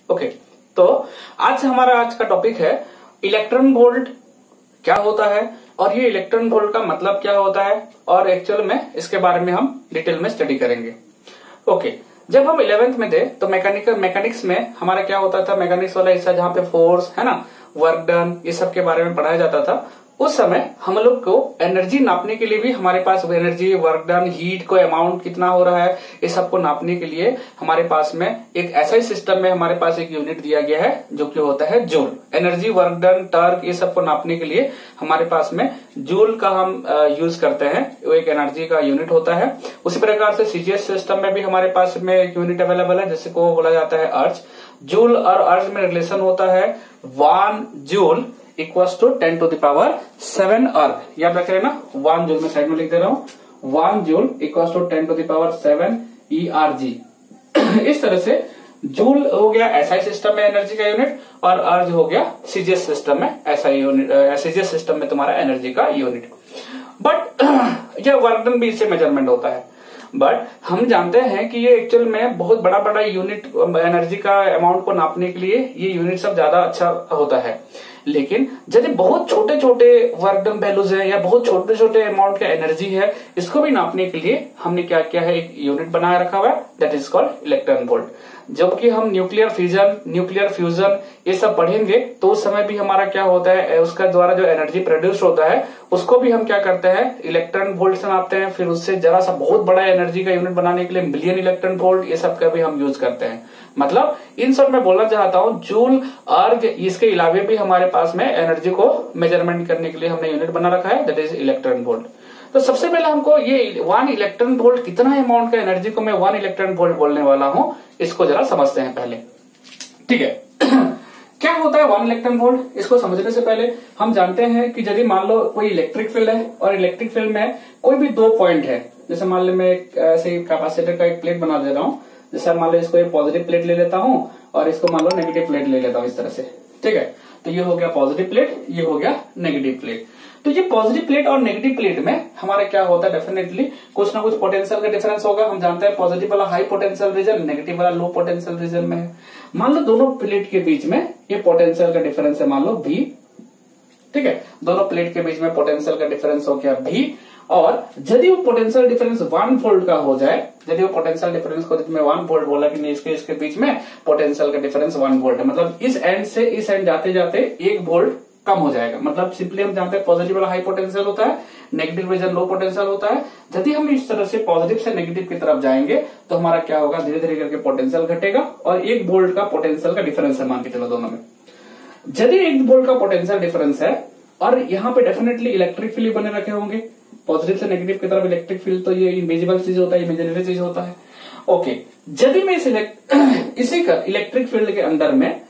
Okay, तो आज हमारा आज का टॉपिक है इलेक्ट्रॉन वोल्ट क्या होता है और ये इलेक्ट्रॉन वोल्ट का मतलब क्या होता है और एक्चुअल में इसके बारे में हम डिटेल में स्टडी करेंगे। ओके, जब हम 11th में थे तो मैकेनिक्स में हमारा क्या होता था, मैकेनिक्स वाला हिस्सा जहाँ पे फोर्स है ना, वर्क डन, ये सब के बारे में पढ़ाया जाता था। उस समय हम लोग को एनर्जी नापने के लिए भी हमारे पास एनर्जी, वर्क डन, हीट को अमाउंट कितना हो रहा है, ये सबको नापने के लिए हमारे पास में एक ऐसा ही सिस्टम में हमारे पास एक यूनिट दिया गया है जो कि होता है joule. Energy, work done, torque, ये सबको नापने के लिए हमारे पास में जूल का हम यूज करते हैं, वो एक एनर्जी का यूनिट होता है। उसी प्रकार से सीजीएस सिस्टम में भी हमारे पास में एक यूनिट अवेलेबल है जिसे को बोला जाता है अर्ज। जूल और अर्ज में रिलेशन होता है 1 joule equals to 10 to the power 7 अर्ग। याद रख रहे ना, 1 जूल में साइड में लिख दे रहा हूं, 1 joule equals to 10 to the power 7 ERG। इस तरह से जूल हो गया एसआई सिस्टम में एनर्जी का यूनिट और अर्ज हो गया सीजीएस सिस्टम में एसआई यूनिट, सीजीएस सिस्टम में तुम्हारा एनर्जी का यूनिट। बट यह वर्क डन भी इससे मेजरमेंट होता है। बट हम जानते हैं कि ये एक्चुअल में बहुत बड़ा बड़ा यूनिट एनर्जी का अमाउंट को नापने के लिए ये यूनिट सब ज्यादा अच्छा होता है। लेकिन यदि बहुत छोटे छोटे वर्क डन वैल्यूज है या बहुत छोटे छोटे अमाउंट का एनर्जी है, इसको भी नापने के लिए हमने क्या किया है, एक यूनिट बनाया रखा हुआ है that is called electron volt. जबकि हम न्यूक्लियर फिजन, न्यूक्लियर फ्यूजन ये सब पढ़ेंगे तो उस समय भी हमारा क्या होता है, उसका द्वारा जो एनर्जी प्रोड्यूस होता है उसको भी हम क्या करते हैं, इलेक्ट्रॉन वोल्ट से नापते हैं। फिर उससे जरा सा बहुत बड़ा एनर्जी का यूनिट बनाने के लिए मिलियन इलेक्ट्रॉन वोल्ट, ये सब का भी हम यूज करते हैं। मतलब इन सब में बोलना चाहता हूं जूल, अर्ग, इसके अलावा भी हमारे पास में एनर्जी को मेजरमेंट करने के लिए हमने यूनिट बना रखा है दैट इज इलेक्ट्रॉन वोल्ट। तो सबसे पहले हमको ये 1 इलेक्ट्रॉन वोल्ट कितना अमाउंट का एनर्जी को मैं 1 इलेक्ट्रॉन वोल्ट बोलने वाला हूं, इसको जरा समझते हैं पहले। ठीक है क्या होता है 1 इलेक्ट्रॉन वोल्ट? इसको समझने से पहले हम जानते हैं कि यदि मान लो कोई इलेक्ट्रिक फील्ड है और इलेक्ट्रिक फील्ड में कोई भी 2 पॉइंट है, जैसे मान लो मैं ऐसे कैपेसिटर का एक प्लेट बना दे रहा हूं, जैसे मान लो इसको एक पॉजिटिव प्लेट ले लेता हूं और इसको मान लो नेगेटिव प्लेट ले लेता हूं इस तरह से। ठीक है, तो ये हो गया पॉजिटिव प्लेट, ये हो गया नेगेटिव प्लेट। तो ये पॉजिटिव प्लेट और नेगेटिव प्लेट में हमारा क्या होता है, डेफिनेटली कुछ ना कुछ पोटेंशियल का डिफरेंस होगा। हम जानते हैं पॉजिटिव वाला हाई पोटेंशियल रीजन, नेगेटिव वाला लो पोटेंशियल रीजन में है। मान लो दोनों प्लेट के बीच में ये पोटेंशियल का डिफरेंस है, मान लो V। ठीक है, दोनों प्लेट के बीच में पोटेंशियल का डिफरेंस हो गया V। और यदि वो पोटेंशियल डिफरेंस 1 वोल्ट का हो जाए, यदि वो पोटेंशियल डिफरेंस को मैं 1 वोल्ट बोला कि नहीं, इसके बीच में पोटेंशियल का डिफरेंस 1 वोल्ट है, मतलब इस एंड से इस एंड जाते जाते 1 वोल्ट कम हो जाएगा। मतलब सिंपली हम जानते हैं पॉजिटिव वाला हाई पोटेंशियल होता है, नेगेटिव रीजन लो पोटेंशियल होता है। यदि हम इस तरह से पॉजिटिव से नेगेटिव की तरफ जाएंगे तो हमारा क्या होगा, धीरे धीरे करके पोटेंशियल घटेगा और 1 वोल्ट का पोटेंशियल का डिफरेंस है मान के चलो दोनों में। यदि 1 वोल्ट का पोटेंशियल डिफरेंस है और यहाँ पे डेफिनेटली इलेक्ट्रिक फील्ड बने रखे होंगे, पॉजिटिव से नेगेटिव की तरफ इलेक्ट्रिक फील्ड, तो ये इनविजिबल चीज होता है, इमेजिनरी चीज होता है। ओके, यदि मैं इसी का इलेक्ट्रिक फील्ड के अंदर में,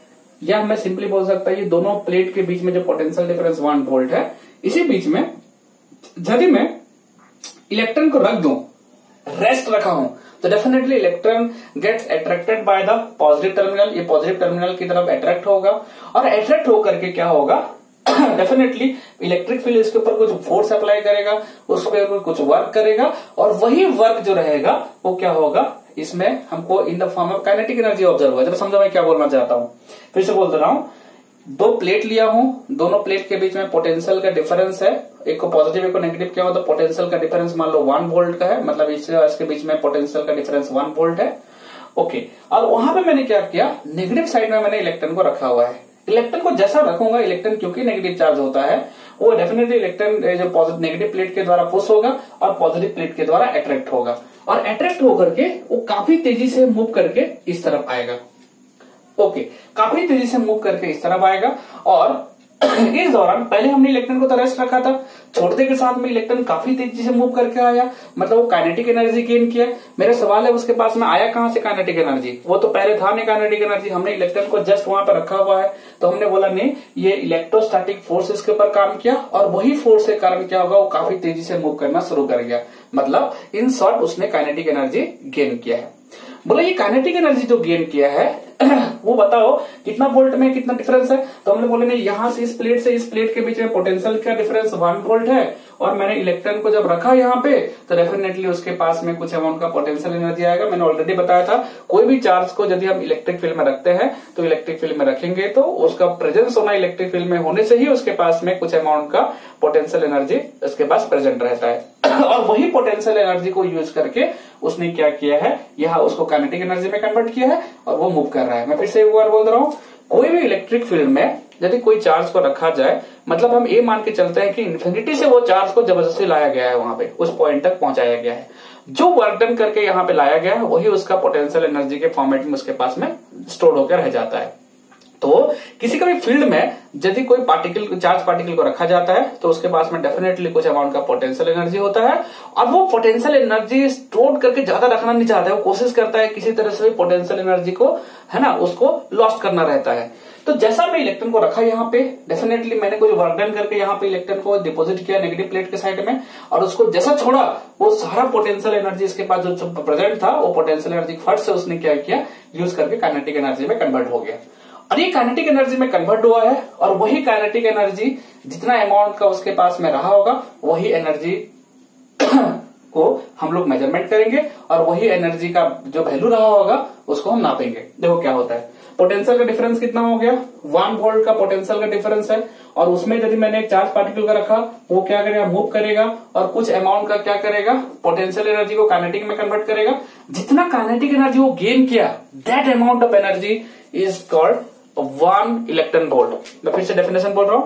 या मैं सिंपली बोल सकता हूं ये दोनों प्लेट के बीच में जो पोटेंशियल डिफरेंस 1 वोल्ट है, इसी बीच में यदि मैं इलेक्ट्रॉन को रख दूं, रेस्ट रखा हूं, तो definitely electron gets attracted by the positive terminal, ये पॉजिटिव टर्मिनल की तरफ अट्रैक्ट होगा और अट्रैक्ट होकर के क्या होगा, डेफिनेटली इलेक्ट्रिक फील्ड इसके ऊपर कुछ फोर्स अप्लाई करेगा, उस पर कुछ वर्क करेगा और वही वर्क जो रहेगा वो क्या होगा, इसमें हमको in the form of kinetic energy observe होगा। जब समझो मैं क्या बोलना चाहता हूं, फिर से बोल रहा हूं, 2 प्लेट लिया हूं, दोनों प्लेट के बीच में पोटेंशियल का डिफरेंस है, एक को पॉजिटिव एक को नेगेटिव, क्या होता है पोटेंशियल का डिफरेंस मान लो 1 वोल्ट का है, मतलब इसके बीच में पोटेंशियल का डिफरेंस 1 वोल्ट है। ओके, और वहां पे मैंने क्या किया, नेगेटिव साइड में मैंने इलेक्ट्रॉन को रखा हुआ है। इलेक्ट्रॉन को जैसा रखूंगा, इलेक्ट्रॉन क्योंकि नेगेटिव चार्ज होता है, वो डेफिनेटली इलेक्ट्रॉन जो पॉजिटिव नेगेटिव प्लेट के द्वारा पुश होगा और पॉजिटिव प्लेट के द्वारा अट्रैक्ट होगा और अट्रैक्ट होकर के वो काफी तेजी से मूव करके इस तरफ आएगा। ओके, काफी तेजी से मूव करके इस तरफ आएगा और इस दौरान पहले हमने इलेक्ट्रॉन को तो रेस्ट रखा था, छोड़ने के साथ में इलेक्ट्रॉन काफी तेजी से मूव करके आया, मतलब वो काइनेटिक एनर्जी गेन किया। मेरा सवाल है उसके पास में आया कहां से काइनेटिक एनर्जी, वो तो पहले था नहीं काइनेटिक एनर्जी, हमने इलेक्ट्रॉन को जस्ट वहां पर रखा हुआ है तो हमने बोला नहीं, ये इलेक्ट्रोस्टैटिक फोर्सेस के ऊपर काम किया और वही फोर्स के कारण क्या होगा, वो काफी तेजी से मूव करना शुरू कर गया, मतलब इन शॉर्ट उसने काइनेटिक एनर्जी गेन किया है। बोला ये काइनेटिक एनर्जी जो गेन किया है वो बताओ कितना वोल्ट में कितना डिफरेंस है, तो हमने बोले नहीं, यहां से इस प्लेट के बीच में पोटेंशियल का डिफरेंस 1 वोल्ट है और मैंने इलेक्ट्रॉन को जब रखा यहाँ पे तो डेफिनेटली उसके पास में कुछ अमाउंट का पोटेंशियल एनर्जी आएगा। मैंने ऑलरेडी बताया था कोई भी चार्ज को यदि हम इलेक्ट्रिक फील्ड में रखते हैं तो इलेक्ट्रिक फील्ड में रखेंगे तो उसका प्रेजेंस होना इलेक्ट्रिक फील्ड में होने से ही उसके पास में कुछ अमाउंट का पोटेंशियल एनर्जी उसके पास प्रेजेंट रहता है। और वही पोटेंशियल एनर्जी को यूज करके उसने क्या किया है, यहाँ उसको काइनेटिक एनर्जी में कन्वर्ट किया है और वो मूव कर रहा है। मैं फिर से एक बार बोल रहा हूँ, कोई भी इलेक्ट्रिक फील्ड में यदि कोई चार्ज को रखा जाए, मतलब हम ये मान के चलते हैं कि इन्फिनिटी से वो चार्ज को जबरदस्ती लाया गया है, वहां पे उस पॉइंट तक पहुंचाया गया है, जो वर्क डन करके यहाँ पे लाया गया है वही उसका पोटेंशियल एनर्जी के फॉर्मेट में उसके पास में स्टोर होकर रह जाता है। तो किसी का भी फील्ड में यदि कोई पार्टिकल, चार्ज पार्टिकल को रखा जाता है तो उसके पास में डेफिनेटली कुछ अमाउंट का पोटेंशियल एनर्जी होता है और वो पोटेंशियल एनर्जी स्टोर करके ज्यादा रखना नहीं चाहता है, वो कोशिश करता है किसी तरह से भी पोटेंशियल एनर्जी को, है ना, उसको लॉस्ट करना रहता है। तो जैसा मैं इलेक्ट्रॉन को रखा यहाँ पे, डेफिनेटली मैंने कुछ वर्क डन करके यहाँ पे इलेक्ट्रॉन को डिपॉजिट किया नेगेटिव प्लेट के साइड में, और उसको जैसा छोड़ा वो सारा पोटेंशियल एनर्जी इसके पास जो प्रेजेंट था वो पोटेंशियल एनर्जी फट से उसने क्या किया, यूज करके काइनेटिक एनर्जी में कन्वर्ट हो गया। और ये काइनेटिक एनर्जी में कन्वर्ट हुआ है और वही काइनेटिक एनर्जी जितना अमाउंट का उसके पास में रहा होगा वही एनर्जी को हम लोग मेजरमेंट करेंगे और वही एनर्जी का जो वैल्यू रहा होगा उसको हम नापेंगे। देखो क्या होता है, पोटेंशियल का डिफरेंस कितना हो गया, 1 वोल्ट का पोटेंशियल का डिफरेंस है और उसमें यदि मैंने एक चार्ज पार्टिकल का रखा वो क्या करेगा, मूव करेगा और कुछ अमाउंट का क्या करेगा, पोटेंशियल एनर्जी को काइनेटिक में कन्वर्ट करेगा। जितना काइनेटिक एनर्जी वो गेन किया, that amount of energy is called 1 electron volt. मैं फिर से डेफिनेशन बोल रहा हूं,